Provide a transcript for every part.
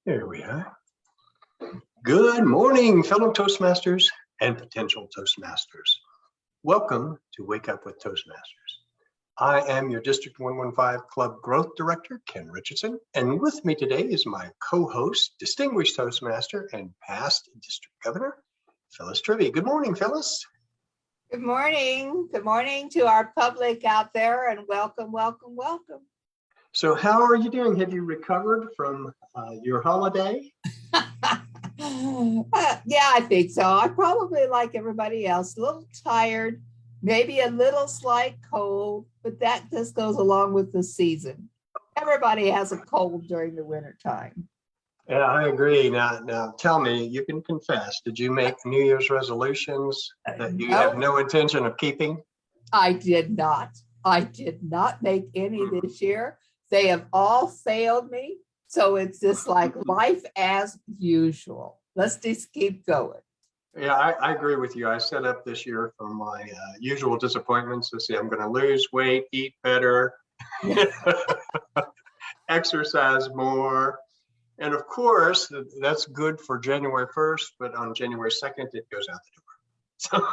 Here we are. Good morning, fellow Toastmasters and potential Toastmasters. Welcome to Wake Up with Toastmasters. I am your District 115 Club Growth Director, Ken Richardson, and with me today is my co-host, Distinguished Toastmaster and past District Governor, Phyllis Trivy. Good morning, Phyllis. Good morning. Good morning to our public out there, and welcome, welcome, welcome. So how are you doing? Have you recovered from your holiday? Yeah, I think so. I probably, like everybody else, a little tired, maybe a little slight cold, but that just goes along with the season. Everybody has a cold during the winter time. Yeah, I agree. Now tell me, you can confess, did you make New Year's resolutions that you have no intention of keeping? I did not. I did not make any this year. They have all failed me. So it's just like life as usual. Let's just keep going. Yeah, I agree with you. I set up this year for my usual disappointments. Let's see, I'm going to lose weight, eat better, exercise more. And of course, that's good for January 1st, but on January 2nd, it goes out the door.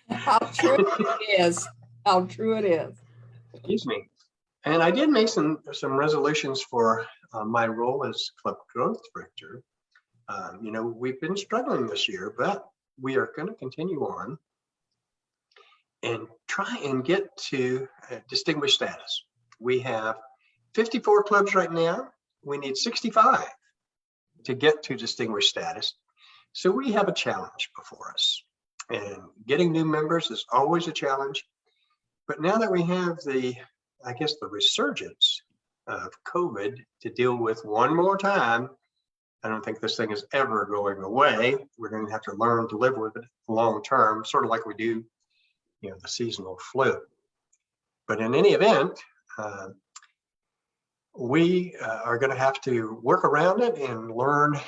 So How true it is. How true it is. Excuse me. And I did make some resolutions for my role as Club Growth Director. We've been struggling this year, but we are going to continue on and try and get to distinguished status. We have 54 clubs right now. We need 65 to get to distinguished status. So we have a challenge before us. And getting new members is always a challenge. But now that we have the resurgence of COVID to deal with one more time, I don't think this thing is ever going away. We're going to have to learn to live with it long term, sort of like we do, the seasonal flu. But in any event, we are going to have to work around it and learn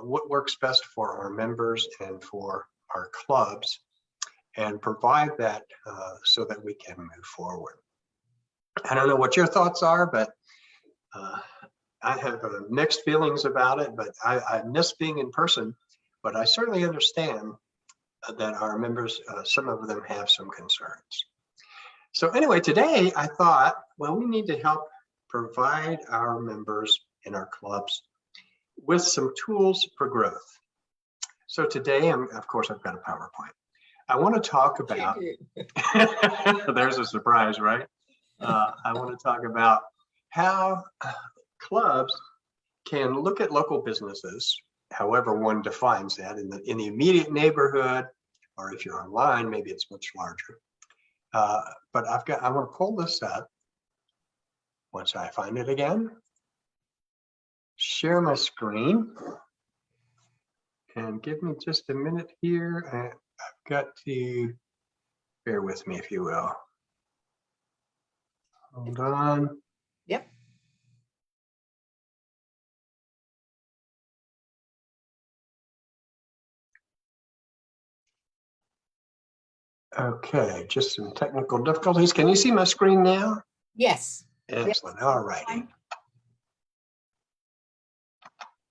what works best for our members and for our clubs, and provide that so that we can move forward. I don't know what your thoughts are, but I have mixed feelings about it, but I miss being in person, but I certainly understand that our members, some of them have some concerns. So anyway, today I thought, well, we need to help provide our members in our clubs with some tools for growth. So today, of course, I've got a PowerPoint. I want to talk about, there's a surprise, right? I want to talk about how clubs can look at local businesses, however one defines that, in the immediate neighborhood, or if you're online, maybe it's much larger. But I want to pull this up once I find it again. Share my screen. And give me just a minute here. I've got to bear with me, if you will. Hold on. Yep. Okay, just some technical difficulties. Can you see my screen now? Yes. Excellent. Yes. All righty.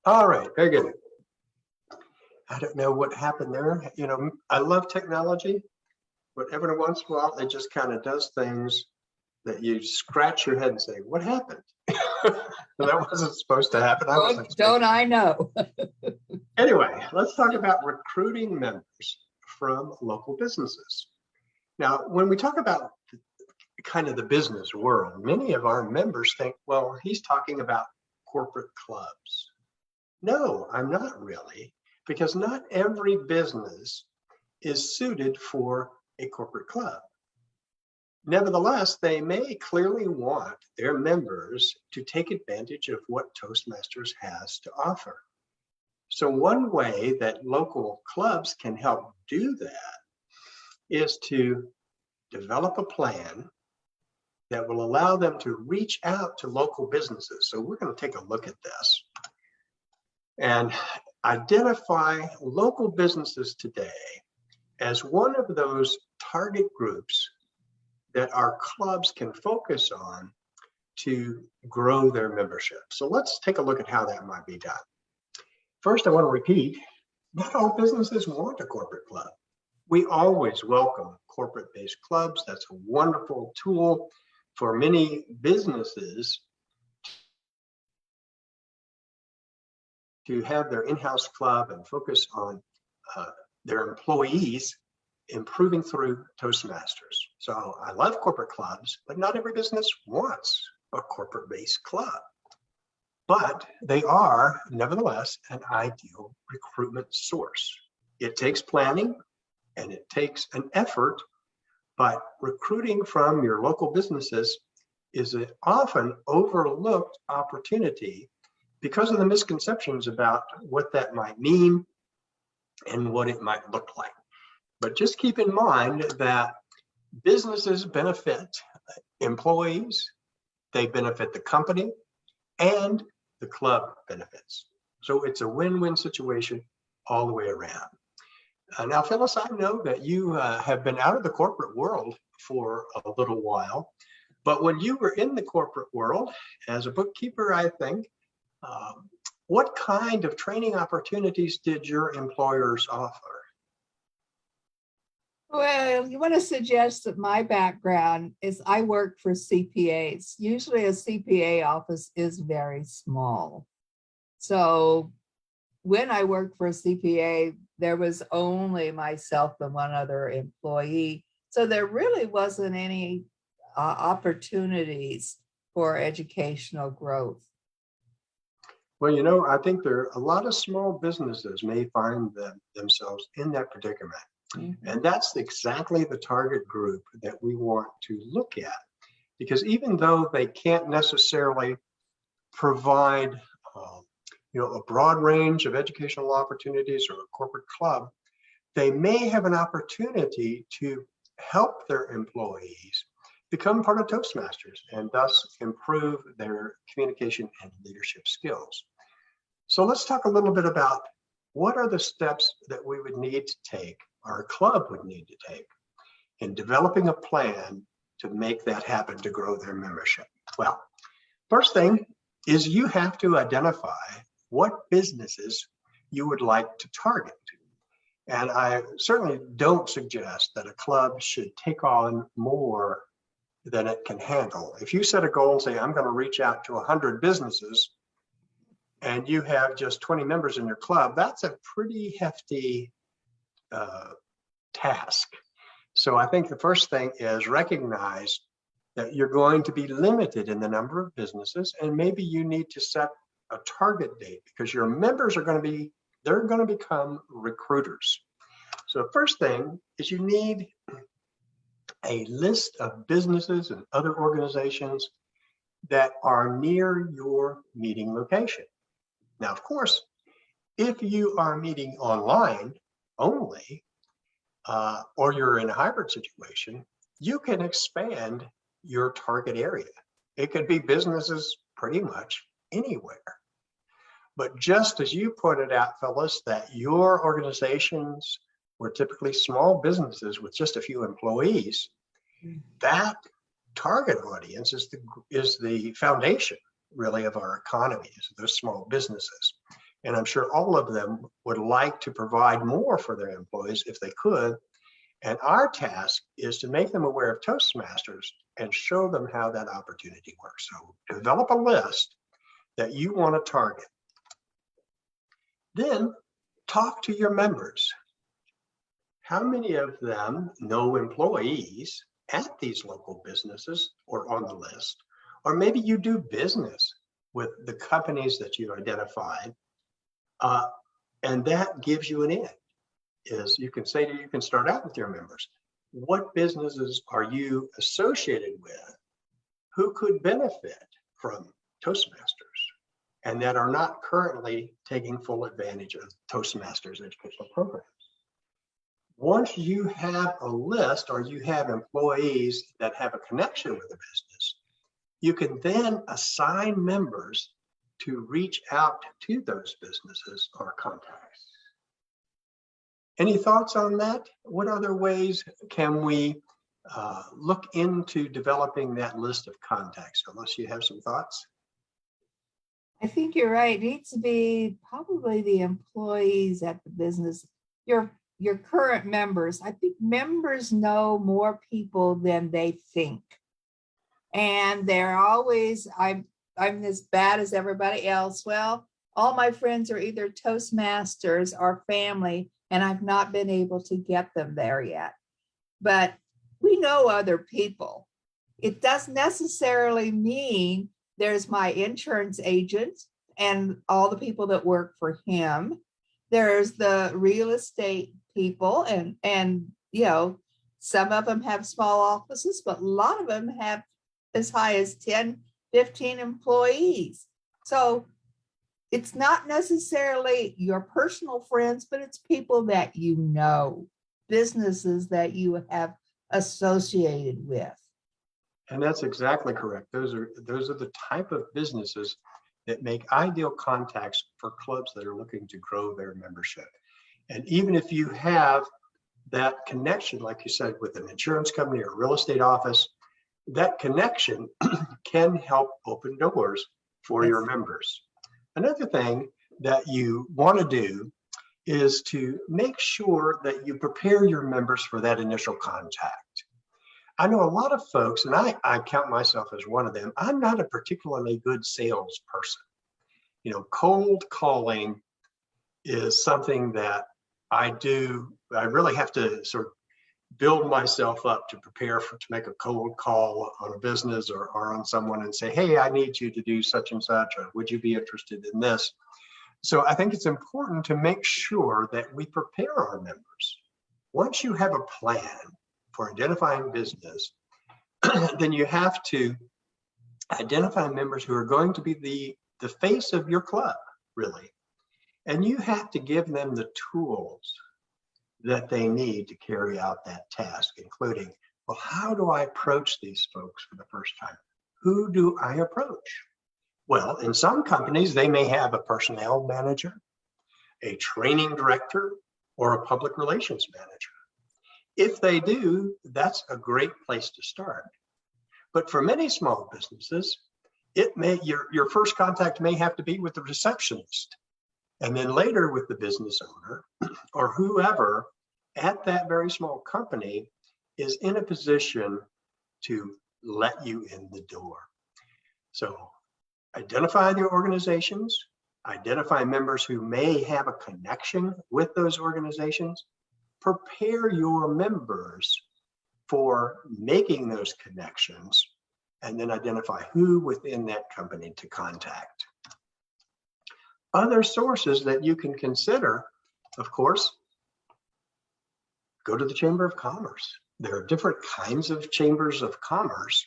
All right, very good. I don't know what happened there. I love technology, but every once in a while, it just kind of does things that you scratch your head and say, what happened? That wasn't supposed to happen. Don't I know? Anyway, let's talk about recruiting members from local businesses. Now, when we talk about kind of the business world, many of our members think, well, he's talking about corporate clubs. No, I'm not really, because not every business is suited for a corporate club. Nevertheless, they may clearly want their members to take advantage of what Toastmasters has to offer. So one way that local clubs can help do that is to develop a plan that will allow them to reach out to local businesses. So we're going to take a look at this and identify local businesses today as one of those target groups that our clubs can focus on to grow their membership. So let's take a look at how that might be done. First, I want to repeat, not all businesses want a corporate club. We always welcome corporate-based clubs. That's a wonderful tool for many businesses to have their in-house club and focus on their employees improving through Toastmasters. So I love corporate clubs, but not every business wants a corporate-based club. But they are, nevertheless, an ideal recruitment source. It takes planning and it takes an effort, but recruiting from your local businesses is an often overlooked opportunity because of the misconceptions about what that might mean and what it might look like. But just keep in mind that businesses benefit employees, they benefit the company, and the club benefits. So it's a win-win situation all the way around. Now, Phyllis, I know that you have been out of the corporate world for a little while, but when you were in the corporate world as a bookkeeper, I think, what kind of training opportunities did your employers offer? Well, you want to suggest that my background is I work for CPAs. Usually a CPA office is very small. So when I worked for a CPA, there was only myself and one other employee. So there really wasn't any opportunities for educational growth. Well, you know, I think there are a lot of small businesses may find themselves in that predicament. Mm-hmm. And that's exactly the target group that we want to look at. Because even though they can't necessarily provide a broad range of educational opportunities or a corporate club, they may have an opportunity to help their employees become part of Toastmasters and thus improve their communication and leadership skills. So let's talk a little bit about what are the steps that we would need to take, our club would need to take, in developing a plan to make that happen to grow their membership. Well, first thing is you have to identify what businesses you would like to target. And I certainly don't suggest that a club should take on more than it can handle. If you set a goal and say, I'm going to reach out to 100 businesses, and you have just 20 members in your club, that's a pretty hefty task. So I think the first thing is recognize that you're going to be limited in the number of businesses, and maybe you need to set a target date because your members are going to become recruiters. So the first thing is you need a list of businesses and other organizations that are near your meeting location. Now, of course, if you are meeting online only, or you're in a hybrid situation, you can expand your target area. It could be businesses pretty much anywhere. But just as you pointed out, Phyllis, that your organizations were typically small businesses with just a few employees, that target audience is the foundation, really, of our economy, is those small businesses. And I'm sure all of them would like to provide more for their employees if they could. And our task is to make them aware of Toastmasters and show them how that opportunity works. So develop a list that you want to target. Then talk to your members. How many of them know employees at these local businesses or on the list? Or maybe you do business with the companies that you identified, and that gives you an in. Is you can start out with your members. What businesses are you associated with who could benefit from Toastmasters and that are not currently taking full advantage of Toastmasters educational programs? Once you have a list or you have employees that have a connection with the business, you can then assign members to reach out to those businesses or contacts. Any thoughts on that? What other ways can we look into developing that list of contacts, unless you have some thoughts. I think you're right. It needs to be probably the employees at the business, your current members. I think members know more people than they think. And they're always, I'm as bad as everybody else. Well, all my friends are either Toastmasters or family, and I've not been able to get them there yet. But we know other people. It doesn't necessarily mean there's my insurance agent and all the people that work for him. There's the real estate people, and some of them have small offices, but a lot of them have as high as 10, 15 employees. So it's not necessarily your personal friends, but it's people that you know, businesses that you have associated with. And that's exactly correct. Those are the type of businesses that make ideal contacts for clubs that are looking to grow their membership. And even if you have that connection, like you said, with an insurance company or real estate office, that connection can help open doors for your members. Another thing that you want to do is to make sure that you prepare your members for that initial contact. I know a lot of folks, and I count myself as one of them, I'm not a particularly good salesperson. Cold calling is something that I do. I really have to sort of build myself up to prepare to make a cold call on a business or on someone and say, hey, I need you to do such and such, or would you be interested in this? So I think it's important to make sure that we prepare our members. Once you have a plan for identifying business, then you have to identify members who are going to be the face of your club, really. And you have to give them the tools that they need to carry out that task, including, well, how do I approach these folks for the first time? Who do I approach? Well, in some companies, they may have a personnel manager, a training director, or a public relations manager. If they do, that's a great place to start. But for many small businesses, your first contact may have to be with the receptionist, and then later with the business owner or whoever at that very small company is in a position to let you in the door. So identify the organizations, identify members who may have a connection with those organizations, prepare your members for making those connections, and then identify who within that company to contact. Other sources that you can consider, of course, go to the Chamber of Commerce. There are different kinds of chambers of commerce,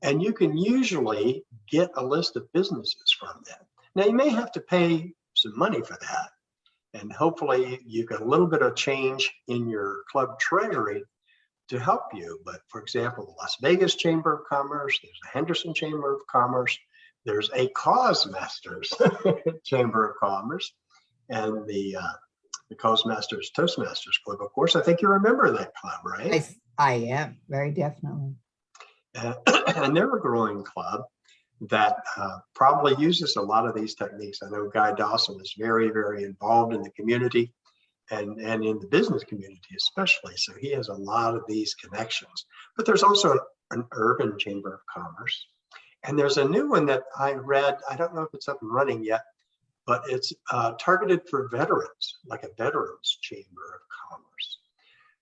and you can usually get a list of businesses from them. Now, you may have to pay some money for that, and hopefully you get a little bit of change in your club treasury to help you. But for example, the Las Vegas Chamber of Commerce, there's the Henderson Chamber of Commerce, there's a Toastmasters Chamber of Commerce, and the Toastmasters Club. Of course, I think you remember that club, right? I am, very definitely. And they're a growing club that probably uses a lot of these techniques. I know Guy Dawson is very, very involved in the community and in the business community especially. So he has a lot of these connections. But there's also an urban chamber of commerce. And there's a new one that I read. I don't know if it's up and running yet, but it's targeted for veterans, like a veterans chamber of commerce.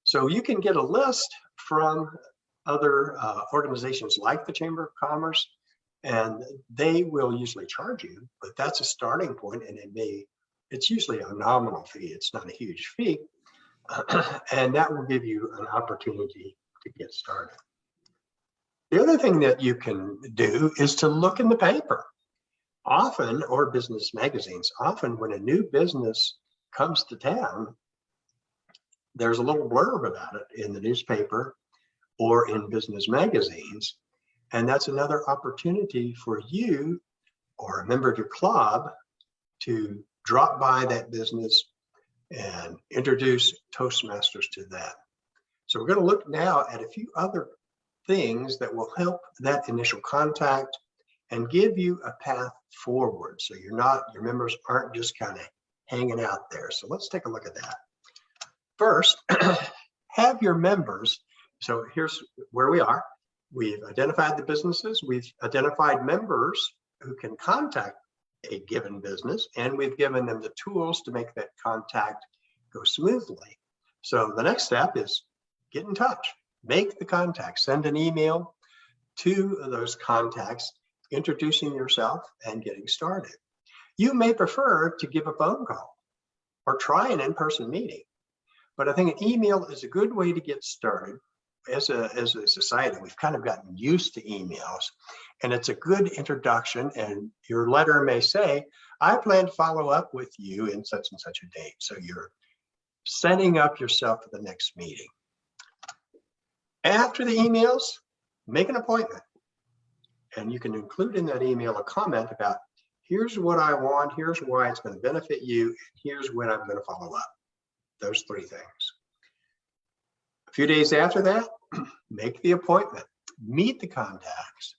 So you can get a list from other organizations like the Chamber of Commerce, and they will usually charge you, but that's a starting point, and it's usually a nominal fee. It's not a huge fee, and that will give you an opportunity to get started. The other thing that you can do is to look in the paper, often, or business magazines. Often when a new business comes to town, there's a little blurb about it in the newspaper or in business magazines. And that's another opportunity for you or a member of your club to drop by that business and introduce Toastmasters to them. So we're going to look now at a few other things that will help that initial contact and give you a path forward. So your members aren't just kind of hanging out there. So let's take a look at that. First, have your members. So here's where we are. We've identified the businesses. We've identified members who can contact a given business, and we've given them the tools to make that contact go smoothly. So the next step is get in touch, make the contact, send an email to those contacts, introducing yourself and getting started. You may prefer to give a phone call or try an in-person meeting, but I think an email is a good way to get started. As a society, we've kind of gotten used to emails, and it's a good introduction. And your letter may say, I plan to follow up with you in such and such a date. So you're setting up yourself for the next meeting. After the emails, make an appointment. And you can include in that email a comment about, here's what I want, here's why it's going to benefit you, and here's when I'm going to follow up. Those three things. A few days after that, make the appointment, meet the contacts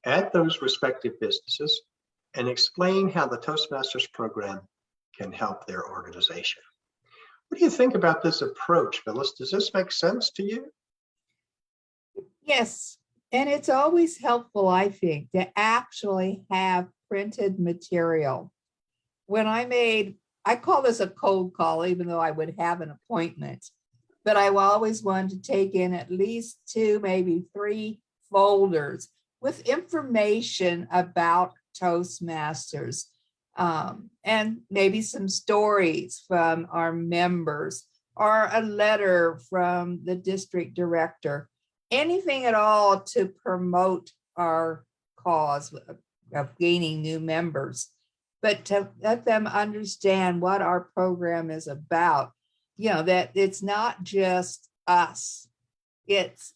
at those respective businesses, and explain how the Toastmasters program can help their organization. What do you think about this approach, Phyllis? Does this make sense to you? Yes, and it's always helpful, I think, to actually have printed material. When I call this a cold call, even though I would have an appointment, but I always wanted to take in at least 2, maybe 3 folders with information about Toastmasters, and maybe some stories from our members or a letter from the district director, anything at all to promote our cause of gaining new members, but to let them understand what our program is about. That it's not just us. It's,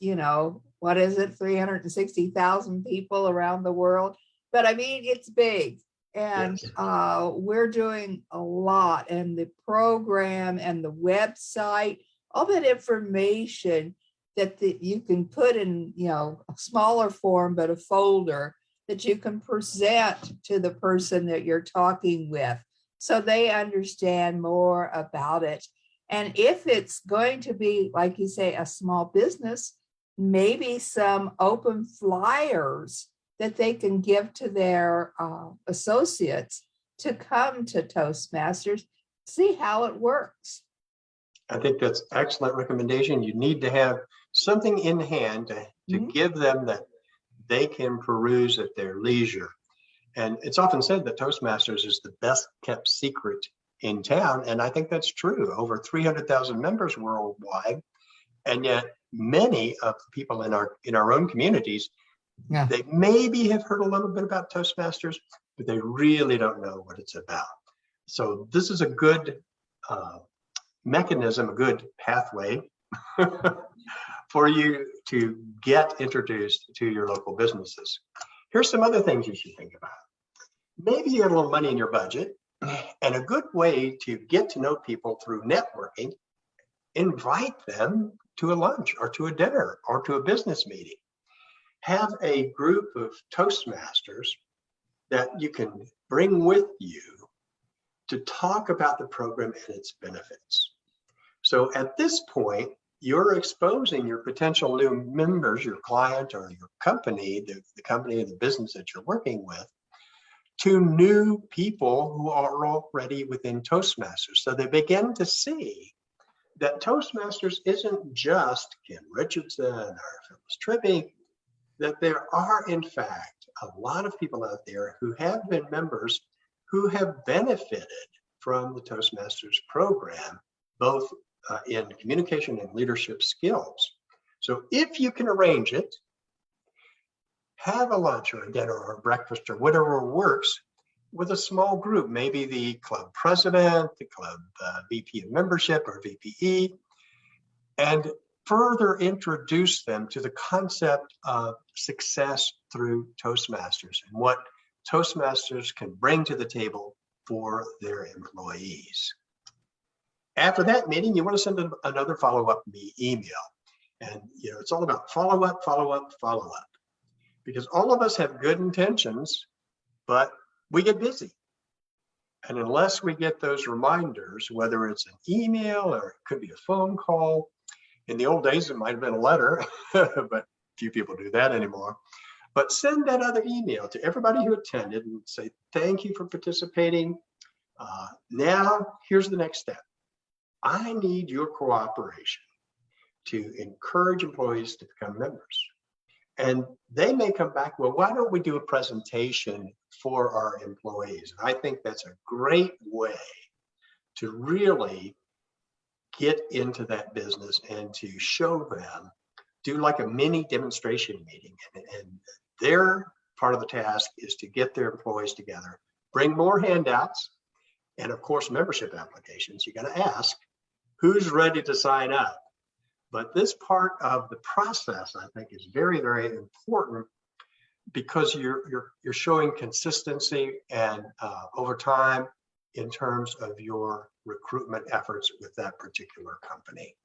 what is it, 360,000 people around the world. But I mean, it's big. And yes. We're doing a lot. And the program and the website, all that information that you can put in, a smaller form, but a folder that you can present to the person that you're talking with, so they understand more about it. And if it's going to be, like you say, a small business, maybe some open flyers that they can give to their associates to come to Toastmasters, see how it works. I think that's an excellent recommendation. You need to have something in hand to give them that they can peruse at their leisure. And it's often said that Toastmasters is the best kept secret in town, and I think that's true. Over 300,000 members worldwide, and yet many of the people in our own communities, they maybe have heard a little bit about Toastmasters, but they really don't know what it's about. So this is a good mechanism, a good pathway for you to get introduced to your local businesses. Here's some other things you should think about. Maybe you have a little money in your budget, and a good way to get to know people through networking, invite them to a lunch or to a dinner or to a business meeting. Have a group of Toastmasters that you can bring with you to talk about the program and its benefits. So at this point, you're exposing your potential new members, your client or your company, the company or the business that you're working with, to new people who are already within Toastmasters. So they begin to see that Toastmasters isn't just Ken Richardson or Phyllis Tribby, that there are, in fact, a lot of people out there who have been members who have benefited from the Toastmasters program, both in communication and leadership skills. So if you can arrange it, have a lunch or a dinner or a breakfast or whatever works with a small group, maybe the club president, the club VP of membership or VPE, and further introduce them to the concept of success through Toastmasters and what Toastmasters can bring to the table for their employees. After that meeting, you want to send another follow-up email. And, you know, it's all about follow up, follow up, follow up, because all of us have good intentions, but we get busy. And unless we get those reminders, whether it's an email or it could be a phone call, in the old days, it might have been a letter, but few people do that anymore. But send that other email to everybody who attended and say, thank you for participating. Now, here's the next step. I need your cooperation to encourage employees to become members. And they may come back, well, why don't we do a presentation for our employees? And I think that's a great way to really get into that business and to show them, do like a mini demonstration meeting. And their part of the task is to get their employees together, bring more handouts, and of course, membership applications. You got to ask, who's ready to sign up? But this part of the process, I think, is very, very important, because you're showing consistency and over time in terms of your recruitment efforts with that particular company.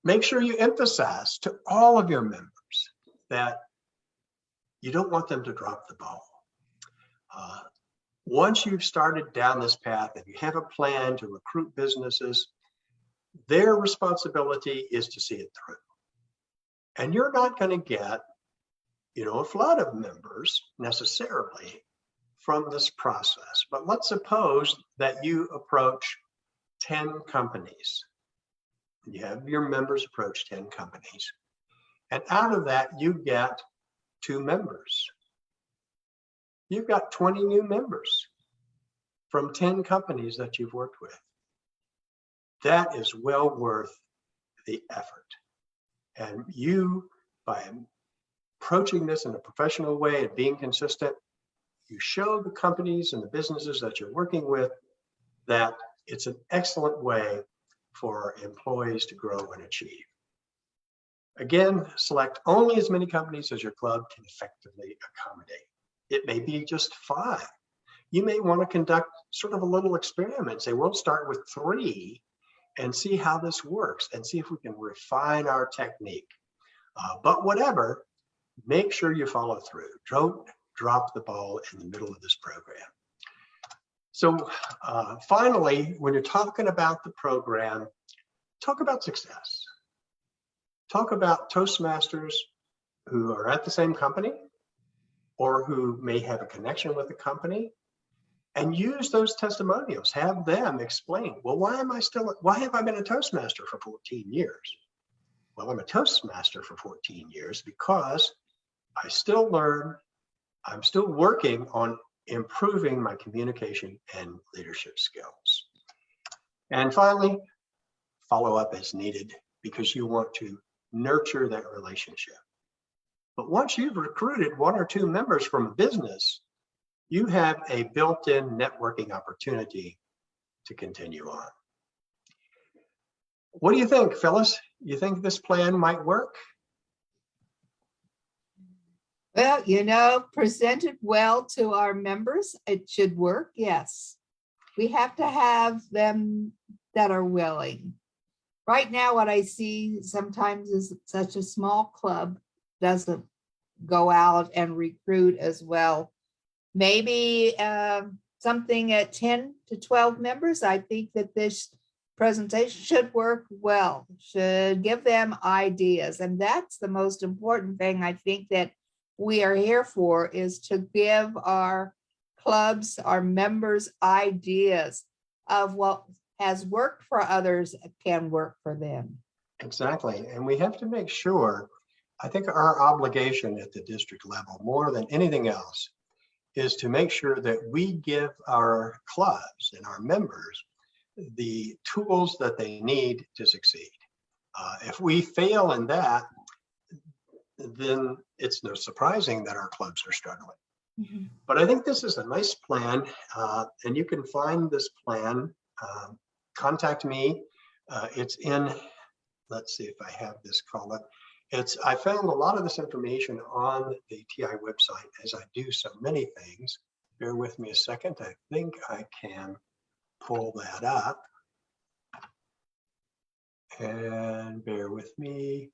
Make sure you emphasize to all of your members that you don't want them to drop the ball. Once you've started down this path and you have a plan to recruit businesses, their responsibility is to see it through. And you're not going to get, you know, a flood of members necessarily from this process. But let's suppose that you approach 10 companies. You have your members approach 10 companies. And out of that, you get 2 members. You've got 20 new members from 10 companies that you've worked with. That is well worth the effort. And you, by approaching this in a professional way and being consistent, you show the companies and the businesses that you're working with that it's an excellent way for employees to grow and achieve. Again, select only as many companies as your club can effectively accommodate. It may be just 5. You may want to conduct sort of a little experiment. Say, we'll start with 3 and see how this works and see if we can refine our technique. But whatever, make sure you follow through. Don't drop the ball in the middle of this program. So finally, when you're talking about the program, talk about success. Talk about Toastmasters who are at the same company or who may have a connection with the company, and use those testimonials. Have them explain, well, why have I been a Toastmaster for 14 years? Well, I'm a Toastmaster for 14 years because I still learn, I'm still working on improving my communication and leadership skills. And finally, follow up as needed, because you want to nurture that relationship. But once you've recruited 1 or 2 members from a business, you have a built-in networking opportunity to continue on. What do you think, Phyllis? You think this plan might work? Well, you know, presented well to our members, it should work, yes. We have to have them that are willing. Right now, what I see sometimes is such a small club doesn't go out and recruit as well. Maybe something at 10 to 12 members. I think that this presentation should work well, should give them ideas. And that's the most important thing I think that we are here for, is to give our clubs, our members, ideas of what has worked for others can work for them. Exactly. And we have to make sure, I think our obligation at the district level, more than anything else, is to make sure that we give our clubs and our members the tools that they need to succeed. If we fail in that, then it's no surprising that our clubs are struggling. Mm-hmm. But I think this is a nice plan, and you can find this plan. Contact me. It's in, let's see if I have this called up. I found a lot of this information on the TI website, as I do so many things. Bear with me a second. I think I can pull that up. And bear with me.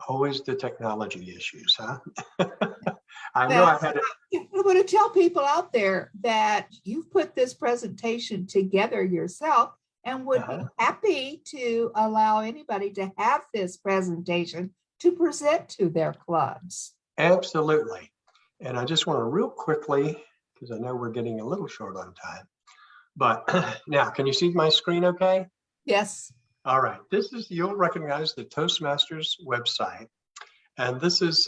Always the technology issues, huh? I know I've had it. I want to tell people out there that you've put this presentation together yourself and would be happy to allow anybody to have this presentation to present to their clubs. Absolutely. And I just want to real quickly, because I know we're getting a little short on time, but now, can you see my screen okay? Yes. All right. This is, you'll recognize the Toastmasters website. And this is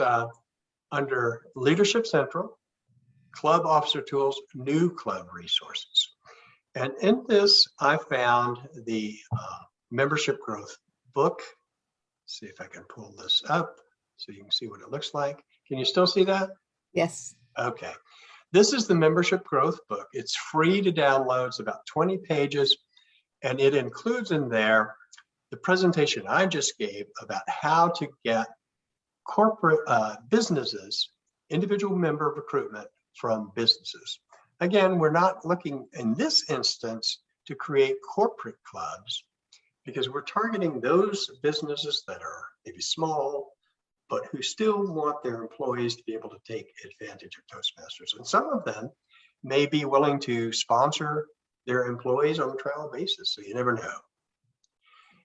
under Leadership Central, Club Officer Tools, New Club Resources. And in this, I found the membership growth book. See if I can pull this up so you can see what it looks like. Can you still see that? Yes. Okay. This is the membership growth book. It's free to download. It's about 20 pages, and it includes in there the presentation I just gave about how to get corporate businesses, individual member recruitment from businesses. Again, we're not looking in this instance to create corporate clubs because we're targeting those businesses that are maybe small, but who still want their employees to be able to take advantage of Toastmasters. And some of them may be willing to sponsor their employees on a trial basis, so you never know.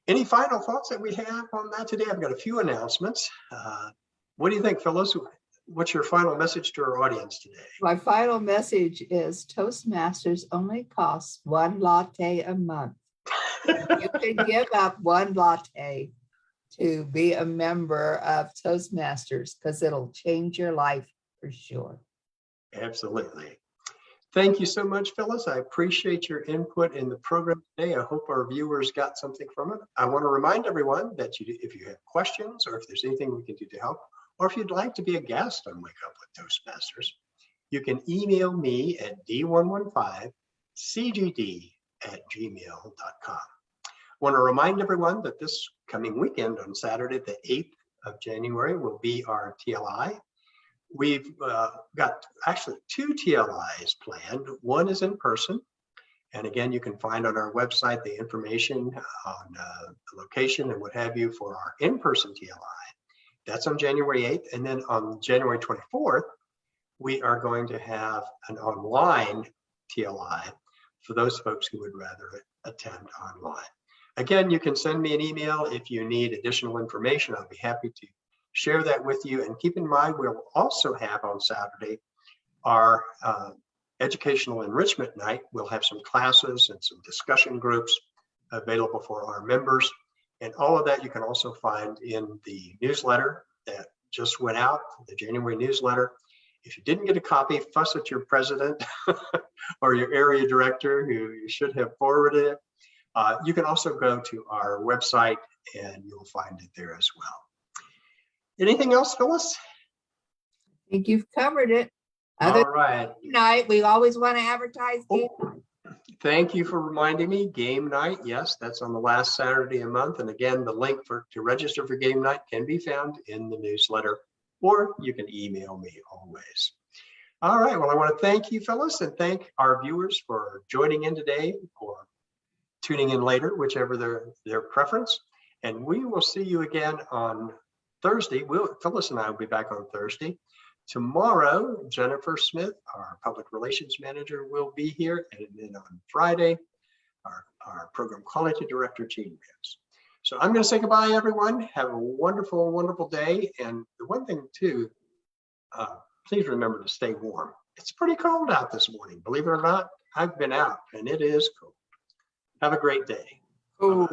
Any final thoughts that we have on that today? I've got a few announcements. What do you think, Phyllis? What's your final message to our audience today? My final message is Toastmasters only costs one latte a month. You can give up one latte to be a member of Toastmasters because it'll change your life for sure. Absolutely. Thank you so much, Phyllis. I appreciate your input in the program today. I hope our viewers got something from it. I want to remind everyone that if you have questions or if there's anything we can do to help, or if you'd like to be a guest on Wake Up with Toastmasters, you can email me at d115cgd@gmail.com. I want to remind everyone that this coming weekend on Saturday, the 8th of January, will be our TLI. We've got actually 2 TLIs planned. One is in person. And again, you can find on our website the information on the location and what have you for our in-person TLI. That's on January 8th. And then on January 24th, we are going to have an online TLI for those folks who would rather attend online. Again, you can send me an email if you need additional information. I'll be happy to share that with you. And keep in mind, we'll also have on Saturday our educational enrichment night. We'll have some classes and some discussion groups available for our members. And all of that you can also find in the newsletter that just went out, the January newsletter. If you didn't get a copy, fuss at your president or your area director who you should have forwarded it. You can also go to our website and you'll find it there as well. Anything else, Phyllis? I think you've covered it. All right. Night, we always want to advertise game night. Thank you for reminding me. Game night, yes, that's on the last Saturday a month. And again, the link to register for game night can be found in the newsletter, or you can email me always. All right, well, I want to thank you, Phyllis, and thank our viewers for joining in today or tuning in later, whichever their preference. And we will see you again on Thursday. Phyllis and I will be back on Thursday. Tomorrow, Jennifer Smith, our public relations manager, will be here. And then on Friday, our program quality director, Gene Rivers. So I'm going to say goodbye, everyone. Have a wonderful, wonderful day. And the one thing, too, please remember to stay warm. It's pretty cold out this morning. Believe it or not, I've been out, and it is cold. Have a great day. Cool.